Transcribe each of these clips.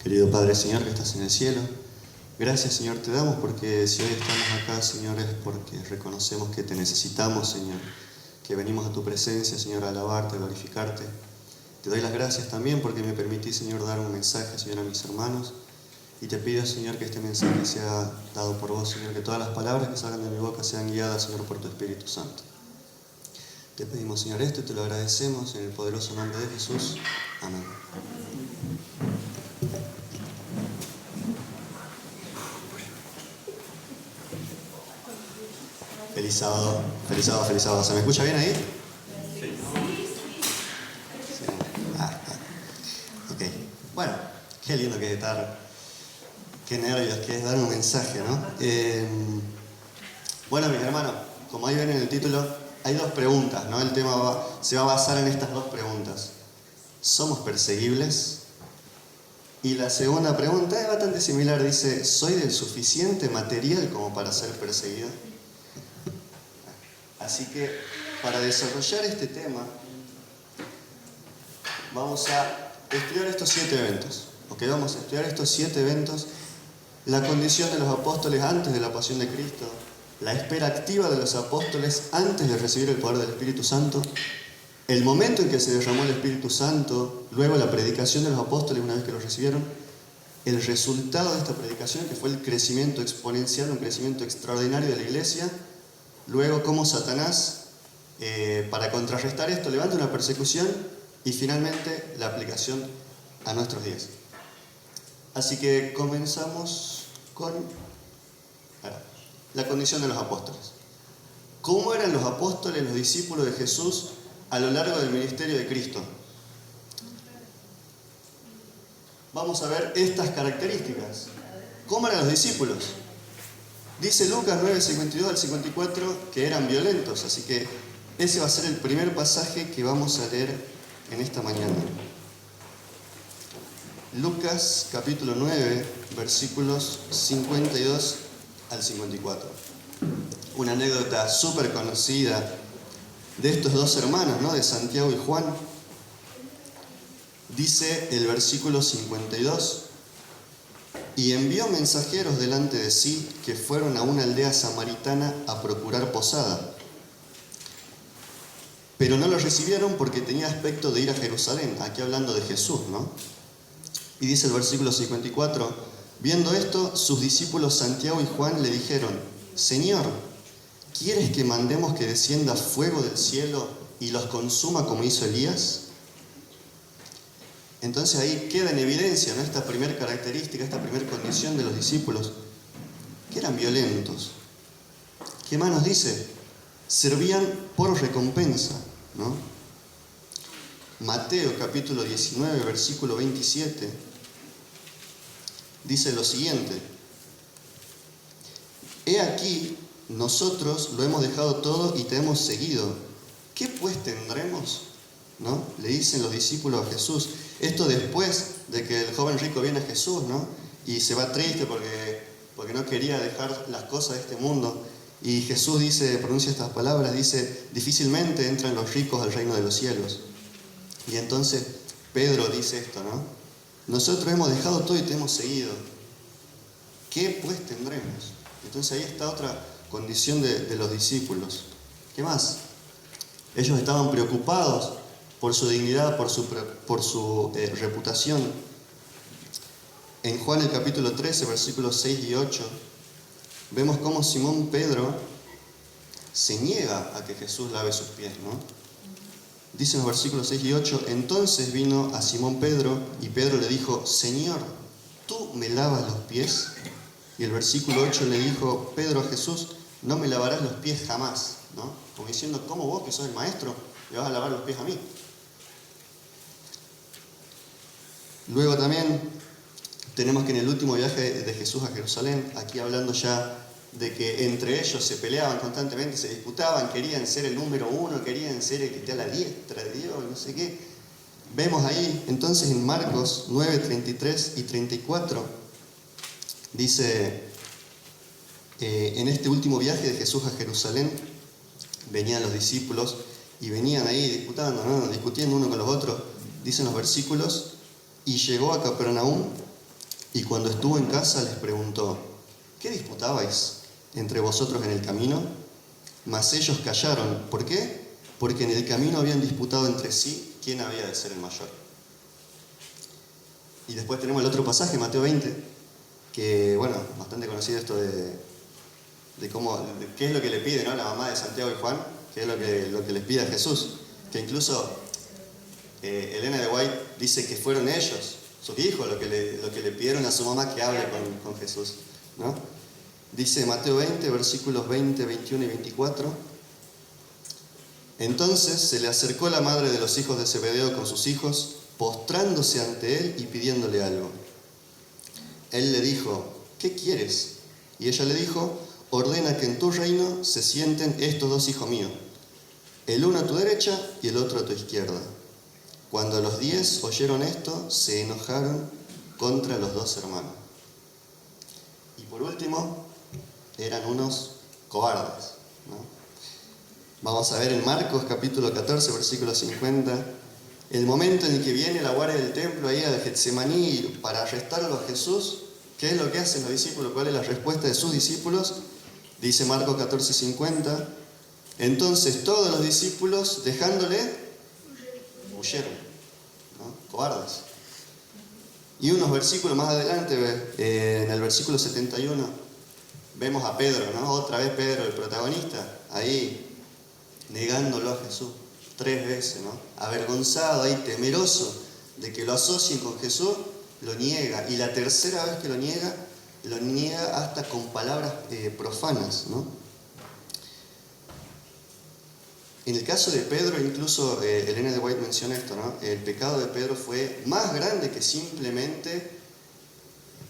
Querido Padre, Señor, que estás en el cielo, gracias, Señor, te damos porque si hoy estamos acá, Señor, es porque reconocemos que te necesitamos, Señor, que venimos a tu presencia, Señor, a alabarte, a glorificarte. Te doy las gracias también porque me permitís, Señor, dar un mensaje, Señor, a mis hermanos. Y te pido, Señor, que este mensaje sea dado por vos, Señor, que todas las palabras que salgan de mi boca sean guiadas, Señor, por tu Espíritu Santo. Te pedimos, Señor, esto y te lo agradecemos en el poderoso nombre de Jesús. Amén. Feliz sábado, feliz sábado, feliz sábado. ¿Se me escucha bien ahí? Sí. Ok. Bueno, qué lindo que es estar, qué nervios que es dar un mensaje, ¿no? Bueno, mis hermanos, como ahí ven en el título, hay dos preguntas, ¿no? El tema se va a basar en estas dos preguntas. ¿Somos perseguibles? Y la segunda pregunta es bastante similar, dice, ¿soy del suficiente material como para ser perseguido? Así que, para desarrollar este tema, vamos a estudiar estos 7 eventos. ¿Ok? Vamos a estudiar estos 7 eventos, la condición de los apóstoles antes de la pasión de Cristo, la espera activa de los apóstoles antes de recibir el poder del Espíritu Santo, el momento en que se derramó el Espíritu Santo, luego la predicación de los apóstoles una vez que lo recibieron, el resultado de esta predicación, que fue el crecimiento exponencial, un crecimiento extraordinario de la iglesia. Luego, cómo Satanás, para contrarrestar esto, levanta una persecución y finalmente la aplicación a nuestros días. Así que comenzamos con la condición de los apóstoles. ¿Cómo eran los apóstoles, los discípulos de Jesús a lo largo del ministerio de Cristo? Vamos a ver estas características. ¿Cómo eran los discípulos? Dice Lucas 9, 52 al 54 que eran violentos, así que ese va a ser el primer pasaje que vamos a leer en esta mañana. Lucas capítulo 9, versículos 52 al 54. Una anécdota súper conocida de estos dos hermanos, ¿no? De Santiago y Juan. Dice el versículo 52. Y envió mensajeros delante de sí que fueron a una aldea samaritana a procurar posada. Pero no lo recibieron porque tenía aspecto de ir a Jerusalén, aquí hablando de Jesús, ¿no? Y dice el versículo 54, viendo esto, sus discípulos Santiago y Juan le dijeron, Señor, ¿quieres que mandemos que descienda fuego del cielo y los consuma como hizo Elías? Entonces ahí queda en evidencia, ¿no? Esta primera característica, esta primera condición de los discípulos, que eran violentos. ¿Qué más nos dice? Servían por recompensa, ¿no? Mateo capítulo 19, versículo 27, dice lo siguiente. He aquí, nosotros lo hemos dejado todo y te hemos seguido. ¿Qué pues tendremos? ¿No? Le dicen los discípulos a Jesús. Esto después de que el joven rico viene a Jesús, ¿no? Y se va triste porque no quería dejar las cosas de este mundo. Y Jesús pronuncia estas palabras, dice, difícilmente entran los ricos al reino de los cielos. Y entonces Pedro dice esto, ¿no? Nosotros hemos dejado todo y te hemos seguido. ¿Qué pues tendremos? Entonces ahí está otra condición de los discípulos. ¿Qué más? Ellos estaban preocupados por su dignidad, por su reputación. En Juan el capítulo 13, versículos 6 y 8, vemos cómo Simón Pedro se niega a que Jesús lave sus pies, ¿no? Dicen los versículos 6 y 8, entonces vino a Simón Pedro y Pedro le dijo, Señor, ¿tú me lavas los pies? Y el versículo 8 le dijo Pedro a Jesús, no me lavarás los pies jamás, ¿no? Como diciendo, ¿cómo vos que sos el maestro me vas a lavar los pies a mí? Luego también tenemos que en el último viaje de Jesús a Jerusalén, aquí hablando ya de que entre ellos se peleaban constantemente, se disputaban, querían ser el número 1, querían ser el que esté a la diestra de Dios, no sé qué. Vemos ahí, entonces en Marcos 9, 33 y 34, dice, en este último viaje de Jesús a Jerusalén, venían los discípulos y venían ahí disputando, ¿no? Discutiendo uno con los otros, dicen los versículos, y llegó a Capernaum Y cuando estuvo en casa les preguntó: ¿qué disputabais entre vosotros en el camino? Mas ellos callaron. ¿Por qué? Porque en el camino habían disputado entre sí quién había de ser el mayor. Y después tenemos el otro pasaje, Mateo 20, que, bueno, bastante conocido esto de cómo, de qué es lo que le pide, ¿no?, la mamá de Santiago y Juan, qué es lo que les pide a Jesús. Que incluso Elena de White dice que fueron ellos, sus hijos, lo que le pidieron a su mamá que hable con Jesús, ¿no? Dice Mateo 20, versículos 20, 21 y 24. Entonces se le acercó la madre de los hijos de Zebedeo con sus hijos, postrándose ante él y pidiéndole algo. Él le dijo: ¿qué quieres? Y ella le dijo: ordena que en tu reino se sienten estos dos hijos míos, el uno a tu derecha y el otro a tu izquierda. Cuando los 10 oyeron esto, se enojaron contra los dos hermanos. Y por último, eran unos cobardes, ¿no? Vamos a ver en Marcos capítulo 14, versículo 50, el momento en el que viene la guardia del templo ahí a Getsemaní para arrestarlo a Jesús. ¿Qué es lo que hacen los discípulos? ¿Cuál es la respuesta de sus discípulos? Dice Marcos 14, 50. Entonces todos los discípulos, dejándole, huyeron, ¿no? Cobardes. Y unos versículos más adelante, en el versículo 71, vemos a Pedro, ¿no? Otra vez Pedro, el protagonista, ahí negándolo a Jesús 3 veces, ¿no? Avergonzado, ahí temeroso de que lo asocien con Jesús, lo niega. Y la tercera vez que lo niega hasta con palabras profanas, ¿no? En el caso de Pedro, incluso Elena de White menciona esto, ¿no? El pecado de Pedro fue más grande que simplemente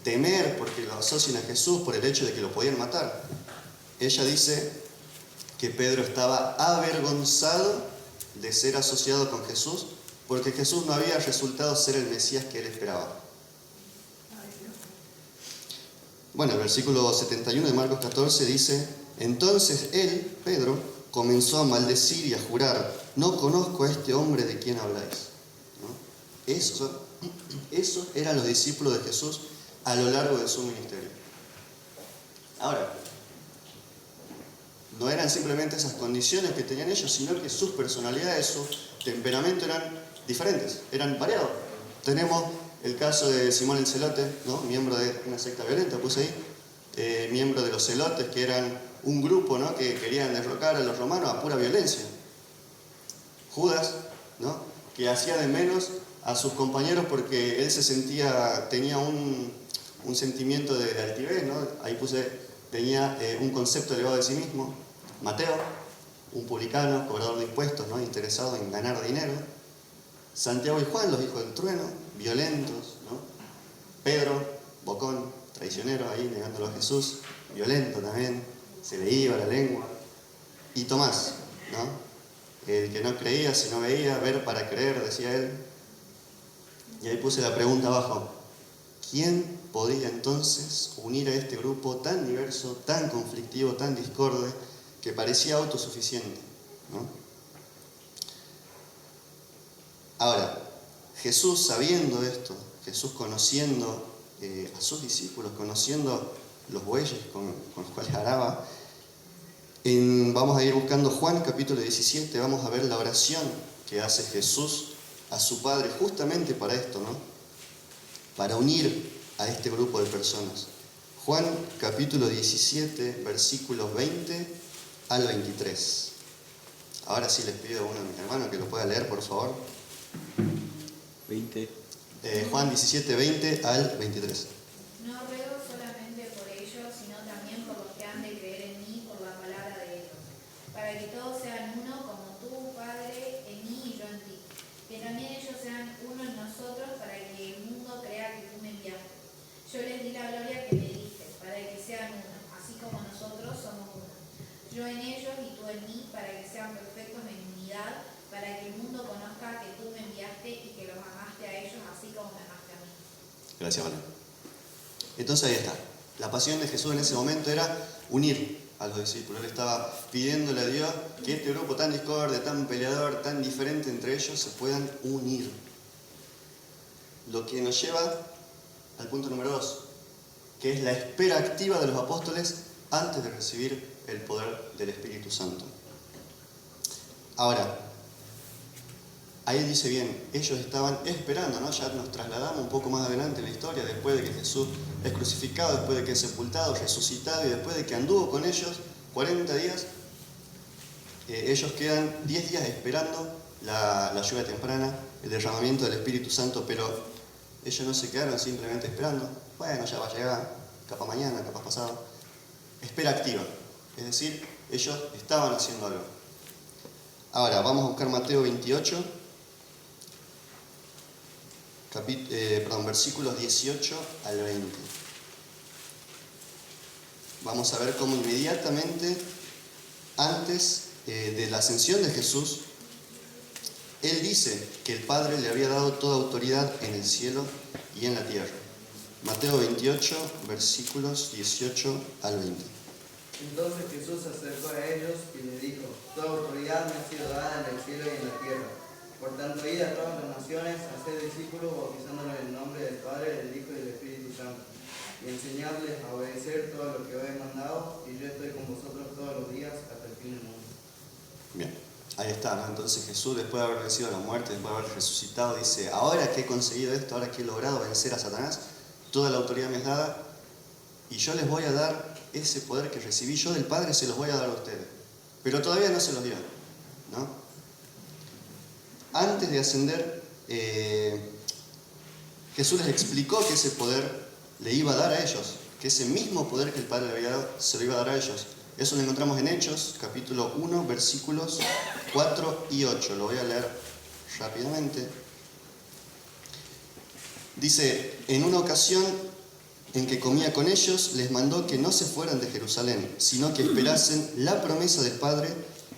temer porque lo asocian a Jesús por el hecho de que lo podían matar. Ella dice que Pedro estaba avergonzado de ser asociado con Jesús porque Jesús no había resultado ser el Mesías que él esperaba. Bueno, el versículo 71 de Marcos 14 dice: entonces él, Pedro, comenzó a maldecir y a jurar: no conozco a este hombre de quien habláis, ¿no? Esos eran los discípulos de Jesús a lo largo de su ministerio. Ahora, no eran simplemente esas condiciones que tenían ellos, sino que sus personalidades, su temperamento eran diferentes, eran variados. Tenemos el caso de Simón el Celote, ¿no? Miembro de una secta violenta, puse ahí, miembro de los celotes, que eran un grupo, ¿no?, que querían derrocar a los romanos a pura violencia. Judas, ¿no?, que hacía de menos a sus compañeros porque él tenía un sentimiento de altivez, ¿no? Ahí tenía un concepto elevado de sí mismo. Mateo, un publicano, cobrador de impuestos, ¿no?, interesado en ganar dinero. Santiago y Juan, los hijos del trueno, violentos, ¿no? Pedro, bocón, traicionero, ahí negándolo a Jesús, violento también, se le iba la lengua. Y Tomás, ¿no?, el que no creía si no veía, ver para creer, decía él. Y ahí puse la pregunta abajo: ¿quién podía entonces unir a este grupo tan diverso, tan conflictivo, tan discorde, que parecía autosuficiente, ¿no? Ahora, Jesús, sabiendo esto, Jesús conociendo a sus discípulos, conociendo los bueyes con los cuales araba, vamos a ir buscando Juan capítulo 17, vamos a ver la oración que hace Jesús a su Padre justamente para esto, ¿no?, para unir a este grupo de personas. Juan capítulo 17, versículos 20 al 23. Ahora sí les pido a uno de mis hermanos que lo pueda leer, por favor. 20. Juan 17, 20 al 23. No ruego solamente por ellos, sino también por los que han de creer en mí por la palabra de ellos, para que todos sean uno como tú, Padre, en mí y yo en ti. Que también ellos sean uno en nosotros, para que el mundo crea que tú me enviaste. Yo les di la gloria que me diste, para que sean uno, así como nosotros somos uno. Yo en ellos y tú en mí, para que sean perfectos en unidad, para que el mundo conozca que tú me enviaste y que los amaste a ellos así como me amaste a mí. Gracias, Valen. Entonces ahí está. La pasión de Jesús en ese momento era unir a los discípulos. Él estaba pidiéndole a Dios que este grupo tan discorde, tan peleador, tan diferente entre ellos, se puedan unir. Lo que nos lleva al punto número 2, que es la espera activa de los apóstoles antes de recibir el poder del Espíritu Santo. Ahora, ahí dice bien, ellos estaban esperando, ¿no? Ya nos trasladamos un poco más adelante en la historia, después de que Jesús es crucificado, después de que es sepultado, resucitado y después de que anduvo con ellos 40 días, ellos quedan 10 días esperando la lluvia temprana, el derramamiento del Espíritu Santo, pero ellos no se quedaron simplemente esperando. Bueno, ya va a llegar, capaz mañana, capaz pasado. Espera activa, es decir, ellos estaban haciendo algo. Ahora, vamos a buscar Mateo 28, versículos 18 al 20. Vamos a ver cómo inmediatamente antes de la ascensión de Jesús, Él dice que el Padre le había dado toda autoridad en el cielo y en la tierra. Mateo 28, versículos 18 al 20. Entonces Jesús se acercó a ellos y les dijo: Toda autoridad me ha sido dada en el cielo y en la tierra. Por tanto, id a todas las naciones, haced discípulos, bautizándolos en el nombre del Padre, del Hijo y del Espíritu Santo, y enseñadles a obedecer todo lo que os he mandado, y yo estoy con vosotros todos los días hasta el fin del mundo. Bien, ahí está, ¿no? Entonces Jesús, después de haber vencido la muerte, después de haber resucitado, dice: ahora que he conseguido esto, ahora que he logrado vencer a Satanás, toda la autoridad me es dada, y yo les voy a dar ese poder que recibí yo del Padre, se los voy a dar a ustedes. Pero todavía no se los dio, ¿no? Antes de ascender, Jesús les explicó que ese poder le iba a dar a ellos, que ese mismo poder que el Padre le había dado, se lo iba a dar a ellos. Eso lo encontramos en Hechos, capítulo 1, versículos 4 y 8. Lo voy a leer rápidamente. Dice: en una ocasión en que comía con ellos, les mandó que no se fueran de Jerusalén, sino que esperasen la promesa del Padre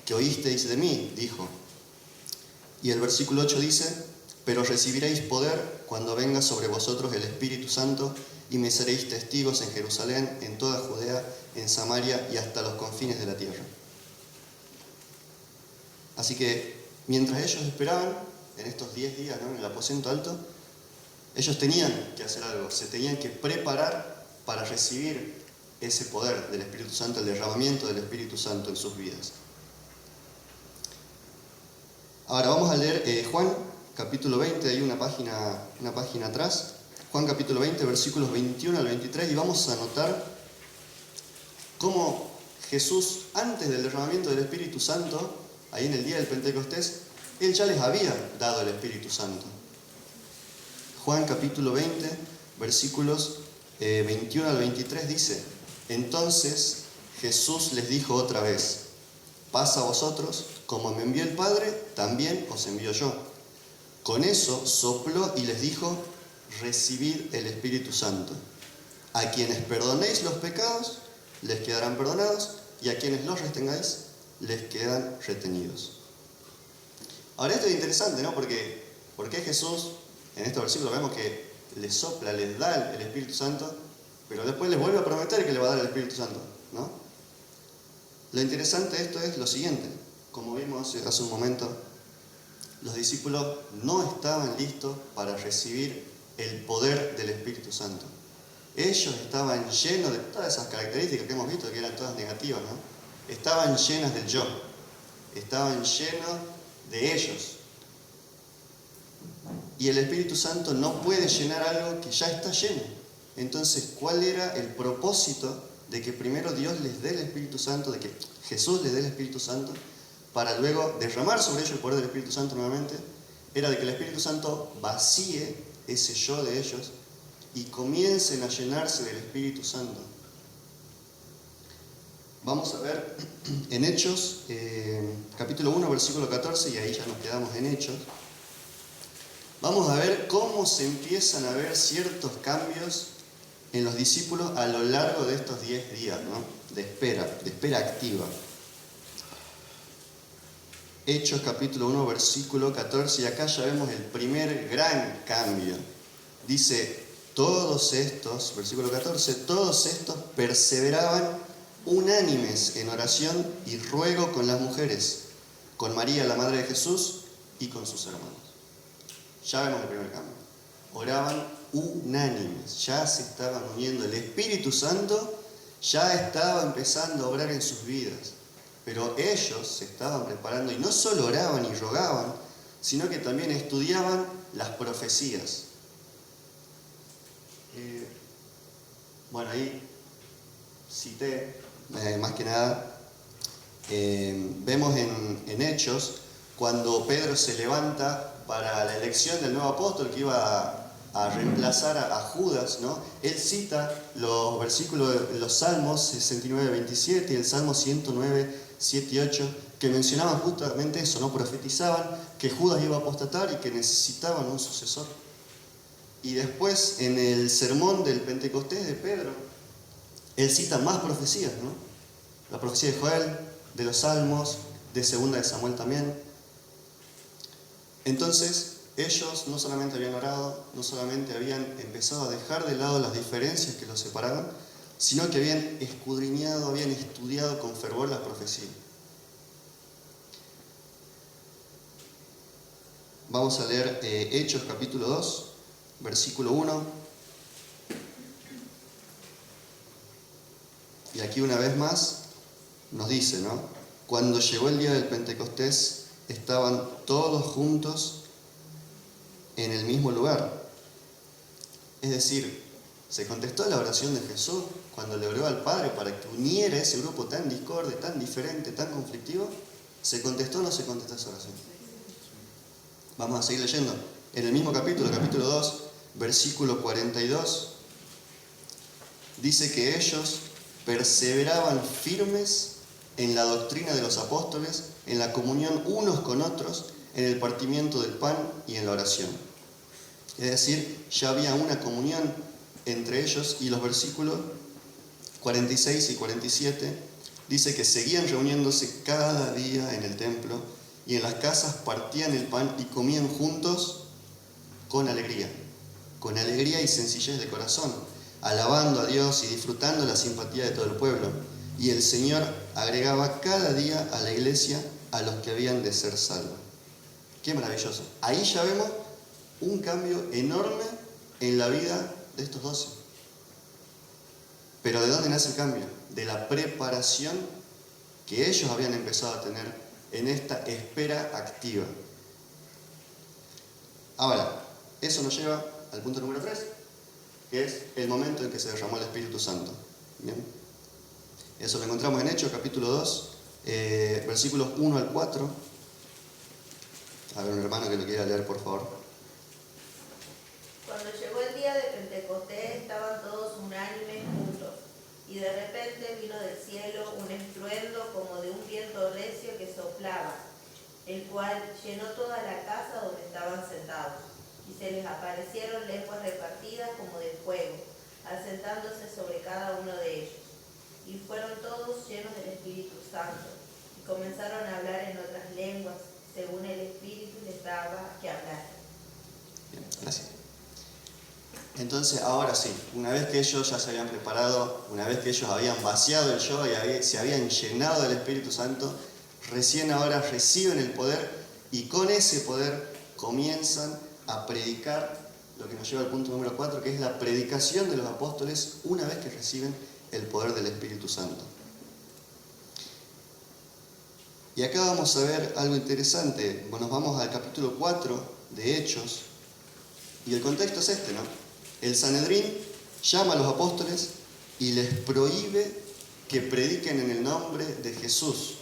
que oísteis de mí, dijo. Y el versículo 8 dice: pero recibiréis poder cuando venga sobre vosotros el Espíritu Santo, y me seréis testigos en Jerusalén, en toda Judea, en Samaria y hasta los confines de la tierra. Así que mientras ellos esperaban, en estos 10 días, ¿no?, en el aposento alto, ellos tenían que hacer algo, se tenían que preparar para recibir ese poder del Espíritu Santo, el derramamiento del Espíritu Santo en sus vidas. Ahora vamos a leer Juan capítulo 20, hay una página atrás, Juan capítulo 20, versículos 21 al 23, y vamos a notar cómo Jesús, antes del derramamiento del Espíritu Santo, ahí en el día del Pentecostés, Él ya les había dado el Espíritu Santo. Juan capítulo 20, versículos 21 al 23 dice: entonces Jesús les dijo otra vez: paz a vosotros, como me envió el Padre, también os envío yo. Con eso sopló y les dijo: recibid el Espíritu Santo. A quienes perdonéis los pecados, les quedarán perdonados, y a quienes los retengáis, les quedan retenidos. Ahora esto es interesante, ¿no? Porque Jesús, en estos versículos vemos que les sopla, les da el Espíritu Santo, pero después les vuelve a prometer que le va a dar el Espíritu Santo, ¿no? Lo interesante de esto es lo siguiente: como vimos hace un momento, los discípulos no estaban listos para recibir el poder del Espíritu Santo. Ellos estaban llenos de todas esas características que hemos visto, que eran todas negativas, ¿no? Estaban llenas del yo, estaban llenos de ellos. Y el Espíritu Santo no puede llenar algo que ya está lleno. Entonces, ¿cuál era el propósito de que primero Dios les dé el Espíritu Santo, de que Jesús les dé el Espíritu Santo, para luego derramar sobre ellos el poder del Espíritu Santo nuevamente? Era de que el Espíritu Santo vacíe ese yo de ellos y comiencen a llenarse del Espíritu Santo. Vamos a ver en Hechos, capítulo 1, versículo 14, y ahí ya nos quedamos en Hechos. Vamos a ver cómo se empiezan a ver ciertos cambios en los discípulos a lo largo de estos 10 días, ¿no? de espera activa. Hechos capítulo 1, versículo 14, y acá ya vemos el primer gran cambio. Dice: todos estos, versículo 14, todos estos perseveraban unánimes en oración y ruego con las mujeres, con María, la madre de Jesús, y con sus hermanos. Ya vemos el primer cambio. oraban unánimes, ya se estaban uniendo. El Espíritu Santo ya estaba empezando a obrar en sus vidas, pero ellos se estaban preparando y no solo oraban y rogaban, sino que también estudiaban las profecías. Bueno, ahí cité, más que nada, vemos en Hechos, cuando Pedro se levanta para la elección del nuevo apóstol que iba a reemplazar a Judas, ¿no? Él cita los versículos de los Salmos 69, 27 y el Salmo 109, 7 y 8, que mencionaban justamente eso, ¿no? Profetizaban que Judas iba a apostatar y que necesitaban un sucesor. Y después, en el sermón del Pentecostés de Pedro, él cita más profecías, ¿no? La profecía de Joel, de los Salmos, de Segunda de Samuel también. Entonces, ellos no solamente habían orado, no solamente habían empezado a dejar de lado las diferencias que los separaban, sino que habían escudriñado, habían estudiado con fervor las profecías. Vamos a leer Hechos capítulo 2, versículo 1. Y aquí una vez más nos dice, ¿no? Cuando llegó el día del Pentecostés, estaban todos juntos en el mismo lugar. Es decir, se contestó la oración de Jesús cuando le oró al Padre para que uniera ese grupo tan discorde, tan diferente, tan conflictivo. ¿Se contestó o no se contestó esa oración? Vamos a seguir leyendo. En el mismo capítulo 2, versículo 42, dice que ellos perseveraban firmes en la doctrina de los apóstoles, en la comunión unos con otros, en el partimiento del pan y en la oración. Es decir, ya había una comunión entre ellos, y los versículos 46 y 47 dice que seguían reuniéndose cada día en el templo y en las casas partían el pan y comían juntos con alegría y sencillez de corazón, alabando a Dios y disfrutando la simpatía de todo el pueblo. Y el Señor agregaba cada día a la iglesia a los que habían de ser salvos. Qué maravilloso. Ahí ya vemos un cambio enorme en la vida de estos 12. Pero ¿de dónde nace el cambio? De la preparación que ellos habían empezado a tener en esta espera activa. Ahora, eso nos lleva al punto número 3, que es el momento en que se derramó el Espíritu Santo. ¿Bien? Eso lo encontramos en Hechos, capítulo 2, versículos 1 al 4. A ver, un hermano que lo quiera leer, por favor. Cuando llegó el día de Pentecostés, estaban todos unánimes juntos, y de repente vino del cielo un estruendo como de un viento recio que soplaba, el cual llenó toda la casa donde estaban sentados, y se les aparecieron lenguas repartidas como de fuego, asentándose sobre cada uno de ellos. Y fueron todos llenos del Espíritu Santo, y comenzaron a hablar en otras lenguas, según el Espíritu les daba que hablar. Bien, gracias. Entonces, ahora sí, una vez que ellos ya se habían preparado, una vez que ellos habían vaciado el yo y se habían llenado del Espíritu Santo, recién ahora reciben el poder y con ese poder comienzan a predicar, lo que nos lleva al punto número 4, que es la predicación de los apóstoles una vez que reciben el poder del Espíritu Santo. Y acá vamos a ver algo interesante. Bueno, nos vamos al capítulo 4 de Hechos, y el contexto es este, ¿no? El Sanedrín llama a los apóstoles y les prohíbe que prediquen en el nombre de Jesús.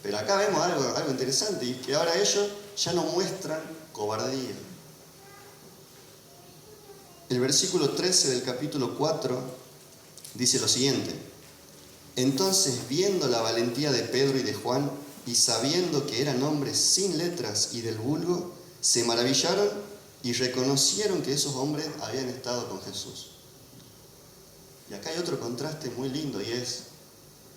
Pero acá vemos algo interesante, y que ahora ellos ya no muestran cobardía. El versículo 13 del capítulo 4 dice lo siguiente: entonces, viendo la valentía de Pedro y de Juan, y sabiendo que eran hombres sin letras y del vulgo, se maravillaron y reconocieron que esos hombres habían estado con Jesús. Y acá hay otro contraste muy lindo, y es,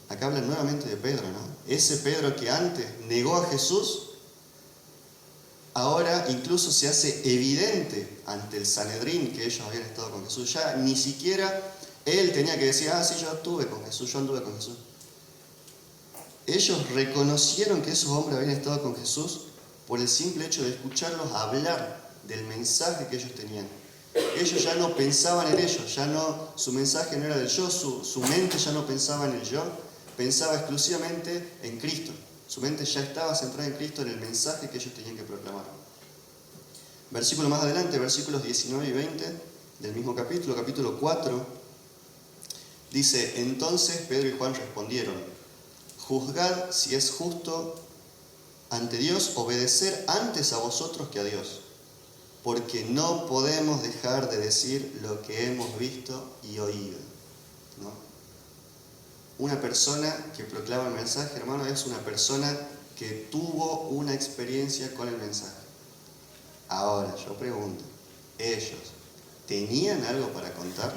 acá hablan nuevamente de Pedro, ¿no? Ese Pedro que antes negó a Jesús, ahora incluso se hace evidente ante el Sanedrín que ellos habían estado con Jesús. Ya ni siquiera él tenía que decir, sí, yo estuve con Jesús, yo anduve con Jesús. Ellos reconocieron que esos hombres habían estado con Jesús por el simple hecho de escucharlos hablar del mensaje que ellos tenían. Ellos ya no pensaban en ellos, su mensaje no era del yo, su mente ya no pensaba en el yo, pensaba exclusivamente en Cristo. Su mente ya estaba centrada en Cristo, en el mensaje que ellos tenían que proclamar. Versículo más adelante, versículos 19 y 20 del mismo capítulo, capítulo 4, dice: entonces Pedro y Juan respondieron: juzgad si es justo ante Dios obedecer antes a vosotros que a Dios, porque no podemos dejar de decir lo que hemos visto y oído, ¿no? Una persona que proclama el mensaje, hermano, es una persona que tuvo una experiencia con el mensaje. Ahora, yo pregunto, ¿ellos tenían algo para contar?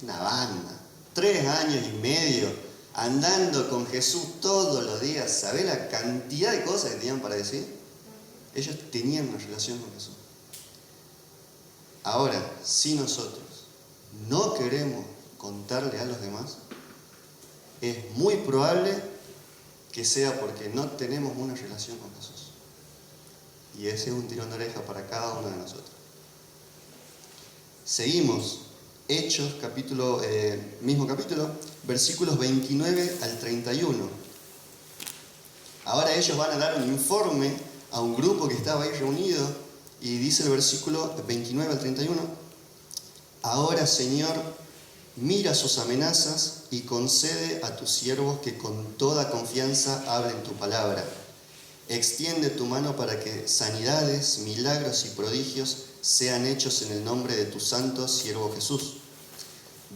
Una banda, 3 años y medio andando con Jesús todos los días. ¿Sabés la cantidad de cosas que tenían para decir? Ellos tenían una relación con Jesús. Ahora, si nosotros no queremos contarle a los demás, es muy probable que sea porque no tenemos una relación con Jesús. Y ese es un tirón de oreja para cada uno de nosotros. Seguimos. Hechos, mismo capítulo, versículos 29 al 31. Ahora ellos van a dar un informe a un grupo que estaba ahí reunido, y dice el versículo 29 al 31: ahora, Señor, mira sus amenazas y concede a tus siervos que con toda confianza hablen tu palabra. Extiende tu mano para que sanidades, milagros y prodigios sean hechos en el nombre de tu santo siervo Jesús.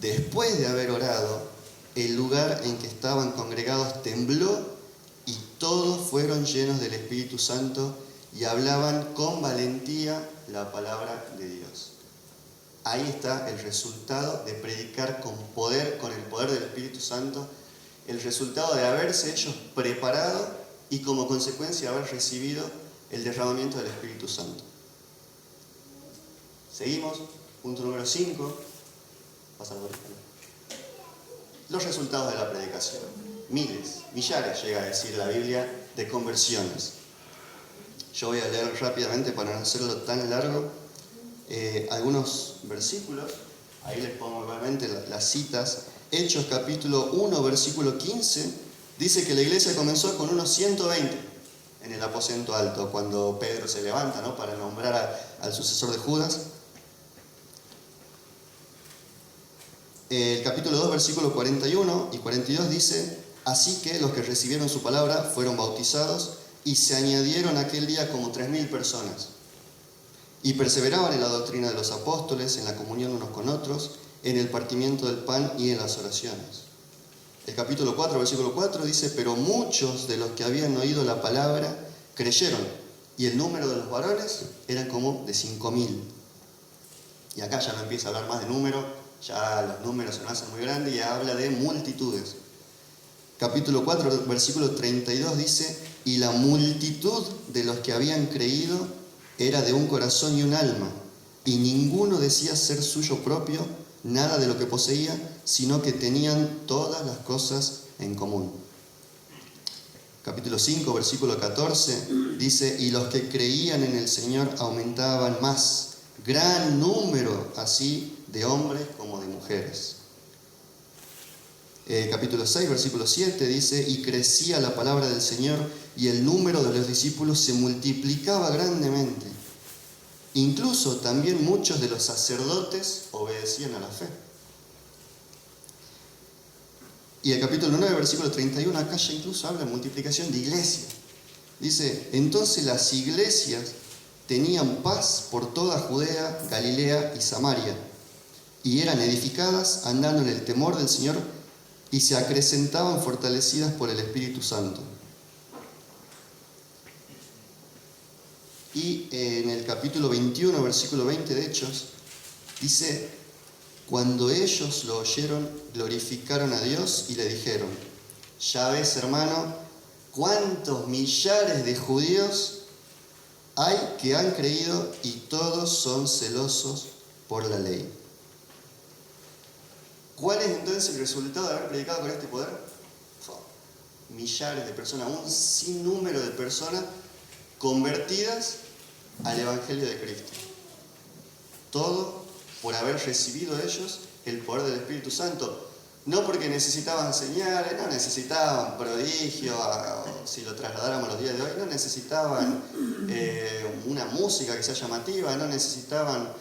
Después de haber orado, el lugar en que estaban congregados tembló y todos fueron llenos del Espíritu Santo y hablaban con valentía la palabra de Dios. Ahí está el resultado de predicar con poder, con el poder del Espíritu Santo, el resultado de haberse ellos preparado y como consecuencia haber recibido el derramamiento del Espíritu Santo. Seguimos, punto número 5. Los resultados de la predicación. Miles, millares, llega a decir la Biblia, de conversiones. Yo voy a leer rápidamente para no hacerlo tan largo algunos versículos. Ahí les pongo nuevamente las citas. Hechos capítulo 1, versículo 15, dice que la iglesia comenzó con unos 120 en el aposento alto, cuando Pedro se levanta, ¿no?, para nombrar al sucesor de Judas. El capítulo 2, versículos 41 y 42 dice: así que los que recibieron su palabra fueron bautizados y se añadieron aquel día como 3.000 personas. Y perseveraban en la doctrina de los apóstoles, en la comunión unos con otros, en el partimiento del pan y en las oraciones. El capítulo 4, versículo 4 dice: pero muchos de los que habían oído la palabra creyeron, y el número de los varones eran como de 5.000. Y acá ya no empieza a hablar más de número, ya los números se nos hacen muy grandes y habla de multitudes. Capítulo 4, versículo 32 dice: y la multitud de los que habían creído era de un corazón y un alma, y ninguno decía ser suyo propio nada de lo que poseía, sino que tenían todas las cosas en común. Capítulo 5, versículo 14 dice: y los que creían en el Señor aumentaban más, gran número así de hombres como de mujeres. Capítulo 6, versículo 7 dice: y crecía la palabra del Señor y el número de los discípulos se multiplicaba grandemente. Incluso también muchos de los sacerdotes obedecían a la fe. Y el capítulo 9, versículo 31, acá ya incluso habla de multiplicación de iglesias. Dice: entonces las iglesias tenían paz por toda Judea, Galilea y Samaria, y eran edificadas andando en el temor del Señor, y se acrecentaban fortalecidas por el Espíritu Santo. Y en el capítulo 21, versículo 20 de Hechos, dice: cuando ellos lo oyeron, glorificaron a Dios y le dijeron: ya ves, hermano, cuántos millares de judíos hay que han creído y todos son celosos por la ley. ¿Cuál es entonces el resultado de haber predicado con este poder? Millares de personas, un sinnúmero de personas convertidas al Evangelio de Cristo. Todo por haber recibido ellos el poder del Espíritu Santo. No porque necesitaban señales, no necesitaban prodigios, si lo trasladáramos a los días de hoy, no necesitaban una música que sea llamativa, no necesitaban,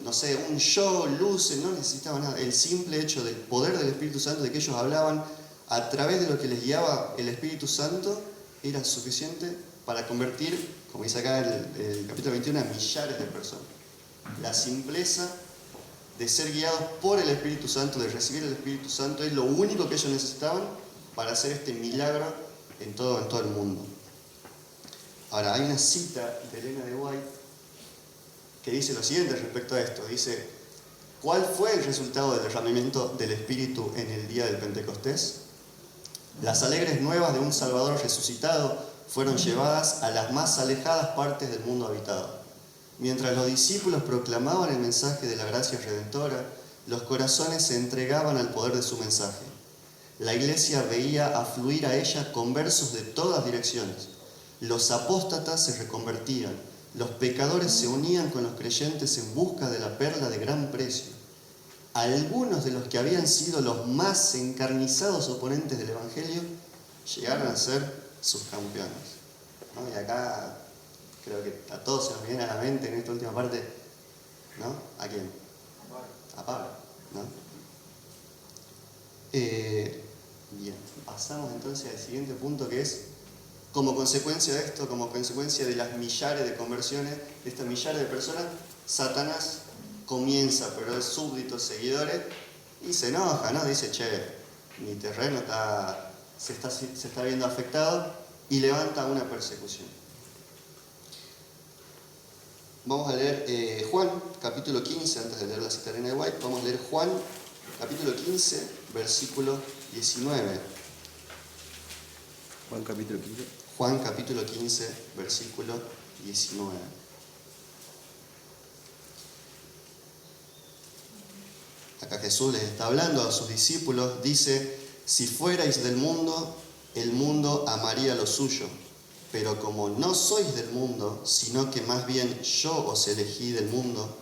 no sé, un show, luces, no necesitaban nada. El simple hecho del poder del Espíritu Santo, de que ellos hablaban a través de lo que les guiaba el Espíritu Santo, era suficiente para convertir, como dice acá el capítulo 21, a millares de personas. La simpleza de ser guiados por el Espíritu Santo, de recibir el Espíritu Santo, es lo único que ellos necesitaban para hacer este milagro en todo el mundo. Ahora, hay una cita de Elena de White que dice lo siguiente respecto a esto. Dice, ¿cuál fue el resultado del derramamiento del Espíritu en el día del Pentecostés? Las alegres nuevas de un Salvador resucitado fueron llevadas a las más alejadas partes del mundo habitado. Mientras los discípulos proclamaban el mensaje de la gracia redentora, los corazones se entregaban al poder de su mensaje. La iglesia veía afluir a ella conversos de todas direcciones. Los apóstatas se reconvertían, los pecadores se unían con los creyentes en busca de la perla de gran precio. Algunos de los que habían sido los más encarnizados oponentes del Evangelio llegaron a ser sus campeones. ¿No? Y acá creo que a todos se nos viene a la mente en esta última parte, ¿no? ¿A quién? A Pablo, ¿no? Bien, pasamos entonces al siguiente punto, que es, como consecuencia de esto, como consecuencia de las millares de conversiones, de estas millares de personas, Satanás comienza, pero es súbditos, seguidores, y se enoja, ¿no? Dice, che, mi terreno se está viendo afectado, y levanta una persecución. Vamos a leer Juan, capítulo 15, antes de leer la cita de Elena de White, vamos a leer Juan, capítulo 15, versículo 19. Juan capítulo 15. Juan capítulo 15, versículo 19. Acá Jesús les está hablando a sus discípulos, dice, si fuerais del mundo, el mundo amaría lo suyo. Pero como no sois del mundo, sino que más bien yo os elegí del mundo,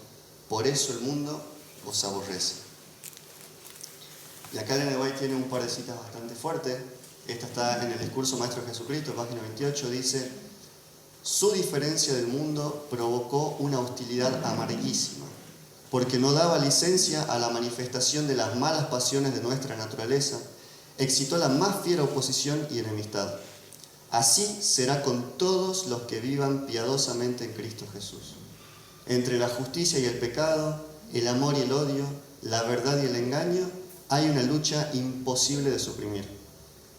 por eso el mundo os aborrece. Y acá Elena de White tiene un par de citas bastante fuertes. Esta está en el discurso Maestro de Jesucristo, página 28, dice, su diferencia del mundo provocó una hostilidad amarguísima, porque no daba licencia a la manifestación de las malas pasiones de nuestra naturaleza, excitó la más fiera oposición y enemistad. Así será con todos los que vivan piadosamente en Cristo Jesús. Entre la justicia y el pecado, el amor y el odio, la verdad y el engaño, hay una lucha imposible de suprimir.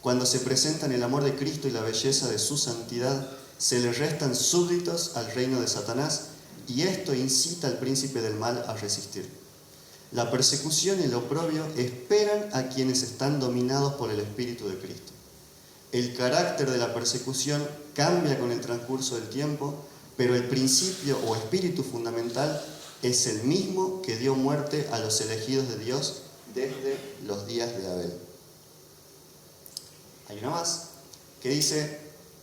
Cuando se presentan el amor de Cristo y la belleza de su santidad, se le restan súbditos al reino de Satanás, y esto incita al príncipe del mal a resistir. La persecución y el oprobio esperan a quienes están dominados por el Espíritu de Cristo. El carácter de la persecución cambia con el transcurso del tiempo, pero el principio o espíritu fundamental es el mismo que dio muerte a los elegidos de Dios desde los días de Abel. Hay una más que dice,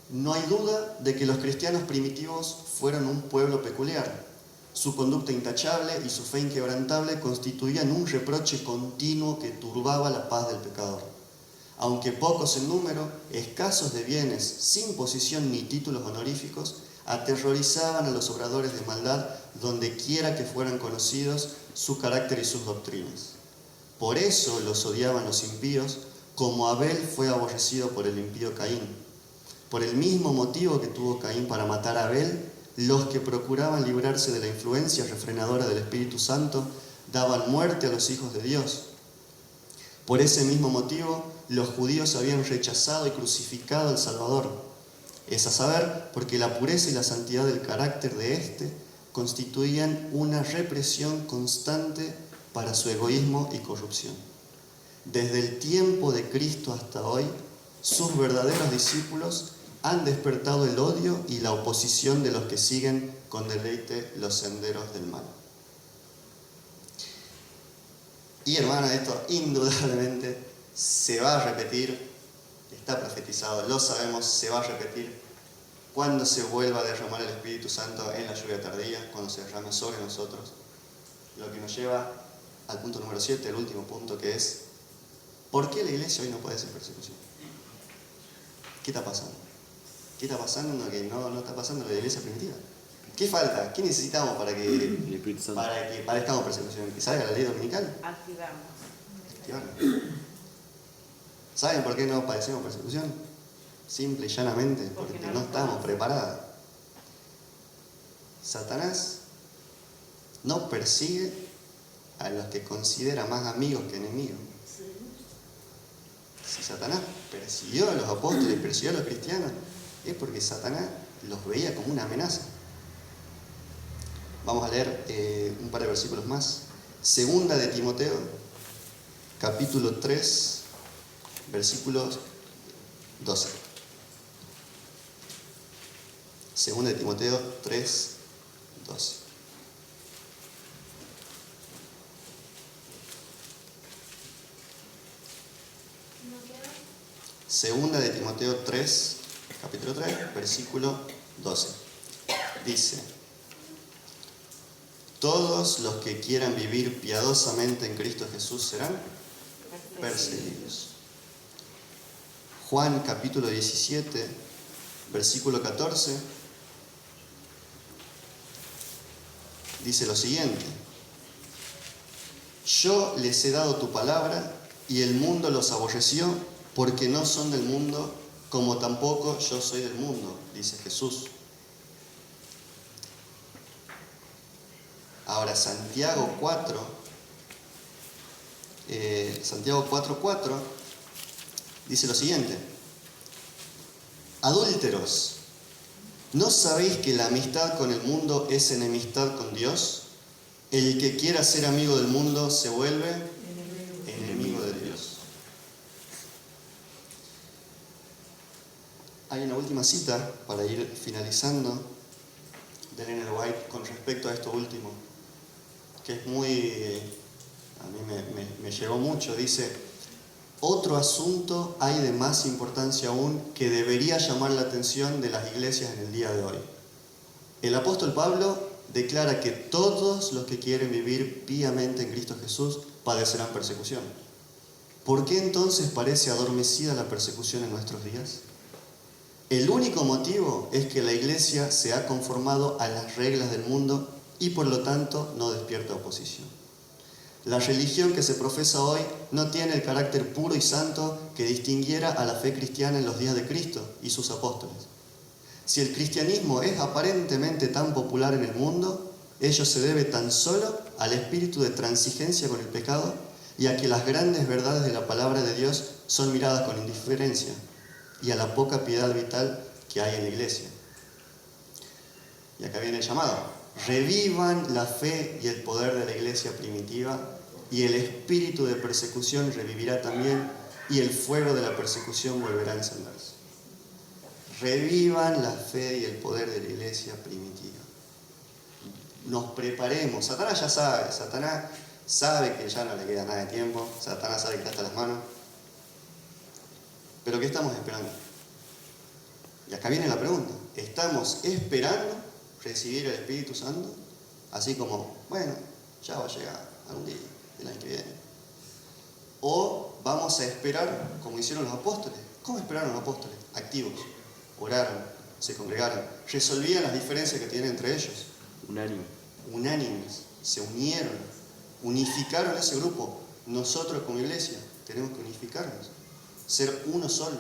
no hay duda de que los cristianos primitivos fueron un pueblo peculiar. Su conducta intachable y su fe inquebrantable constituían un reproche continuo que turbaba la paz del pecador. Aunque pocos en número, escasos de bienes, sin posición ni títulos honoríficos, aterrorizaban a los obradores de maldad donde quiera que fueran conocidos su carácter y sus doctrinas. Por eso los odiaban los impíos, como Abel fue aborrecido por el impío Caín. Por el mismo motivo que tuvo Caín para matar a Abel, los que procuraban librarse de la influencia refrenadora del Espíritu Santo daban muerte a los hijos de Dios. Por ese mismo motivo, los judíos habían rechazado y crucificado al Salvador. Es a saber, porque la pureza y la santidad del carácter de éste constituían una represión constante para su egoísmo y corrupción. Desde el tiempo de Cristo hasta hoy, sus verdaderos discípulos han despertado el odio y la oposición de los que siguen con deleite los senderos del mal. Y hermana, esto indudablemente se va a repetir, está profetizado, lo sabemos, se va a repetir cuando se vuelva a derramar el Espíritu Santo en la lluvia tardía, cuando se derrame sobre nosotros. Lo que nos lleva al punto número 7, el último punto, que es ¿por qué la iglesia hoy no puede ser persecución? ¿Qué está pasando? ¿Qué está pasando en lo que no está pasando en la iglesia primitiva? ¿Qué falta? ¿Qué necesitamos para que padezcamos persecución? ¿Que salga la ley dominical? Activarla. ¿Saben por qué no padecemos persecución? Simple y llanamente, porque no estamos preparados. Satanás no persigue a los que considera más amigos que enemigos. Si Satanás persiguió a los apóstoles, persiguió a los cristianos, es porque Satanás los veía como una amenaza. Vamos a leer un par de versículos más. Segunda de Timoteo, capítulo 3, versículos 12. Segunda de Timoteo 3, 12. Segunda de Timoteo 3, capítulo 3, versículo 12. Dice: todos los que quieran vivir piadosamente en Cristo Jesús serán perseguidos. Juan capítulo 17, versículo 14, dice lo siguiente: yo les he dado tu palabra y el mundo los aborreció porque no son del mundo, como tampoco yo soy del mundo, dice Jesús. Ahora Santiago 4:4 dice lo siguiente: adúlteros, ¿no sabéis que la amistad con el mundo es enemistad con Dios? El que quiera ser amigo del mundo se vuelve enemigo de Dios. Hay una última cita para ir finalizando de Ellen G. White con respecto a esto último, que es a mí me llegó mucho. Dice: otro asunto hay de más importancia aún que debería llamar la atención de las iglesias en el día de hoy. El apóstol Pablo declara que todos los que quieren vivir piamente en Cristo Jesús padecerán persecución. ¿Por qué entonces parece adormecida la persecución en nuestros días? El único motivo es que la iglesia se ha conformado a las reglas del mundo y por lo tanto no despierta oposición. La religión que se profesa hoy no tiene el carácter puro y santo que distinguiera a la fe cristiana en los días de Cristo y sus apóstoles. Si el cristianismo es aparentemente tan popular en el mundo, ello se debe tan solo al espíritu de transigencia con el pecado y a que las grandes verdades de la palabra de Dios son miradas con indiferencia, y a la poca piedad vital que hay en la iglesia. Y acá viene el llamado: revivan la fe y el poder de la iglesia primitiva, y el espíritu de persecución revivirá también, y el fuego de la persecución volverá a encenderse. Revivan la fe y el poder de la iglesia primitiva. Nos preparemos. Satanás ya sabe. Satanás sabe que ya no le queda nada de tiempo. Satanás sabe que está hasta las manos. ¿Pero qué estamos esperando? Y acá viene la pregunta: ¿estamos esperando recibir el Espíritu Santo? Así como, bueno, ya va a llegar algún día, el año que viene. ¿O vamos a esperar como hicieron los apóstoles? ¿Cómo esperaron los apóstoles? Activos. Oraron, se congregaron, resolvían las diferencias que tienen entre ellos. Unánimes. Se unieron, unificaron ese grupo. Nosotros como iglesia tenemos que unificarnos, ser uno solo.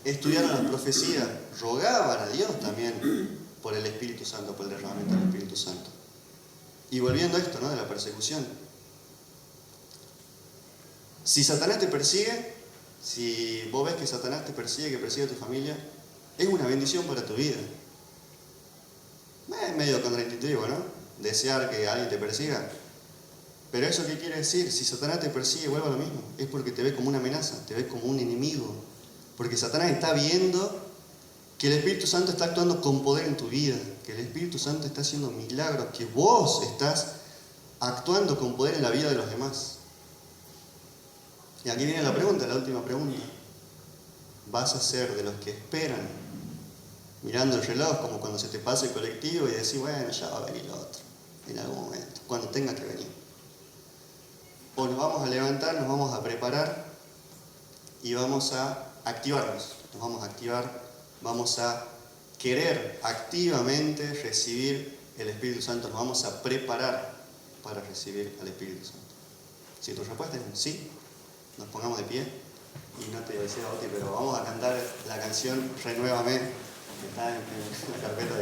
Estudiaron las profecías, rogaban a Dios también por el Espíritu Santo, por el derramamiento del Espíritu Santo. Y volviendo a esto, ¿no?, de la persecución. Si Satanás te persigue, si vos ves que Satanás te persigue, que persigue a tu familia, es una bendición para tu vida. Es medio contraintuitivo, ¿no?, desear que alguien te persiga. Pero ¿eso qué quiere decir? Si Satanás te persigue, vuelve a lo mismo. Es porque te ve como una amenaza, te ve como un enemigo. Porque Satanás está viendo que el Espíritu Santo está actuando con poder en tu vida, que el Espíritu Santo está haciendo milagros, que vos estás actuando con poder en la vida de los demás. Y aquí viene la pregunta, la última pregunta. ¿Vas a ser de los que esperan mirando el reloj como cuando se te pasa el colectivo y decís, bueno, ya va a venir el otro, en algún momento, cuando tenga que venir. O nos vamos a levantar, nos vamos a preparar y vamos a activarnos, nos vamos a activar, vamos a querer activamente recibir el Espíritu Santo, nos vamos a preparar para recibir al Espíritu Santo. Si tu respuesta es un sí, nos pongamos de pie y no te decía Oti, pero vamos a cantar la canción Renuévame, que está en la carpeta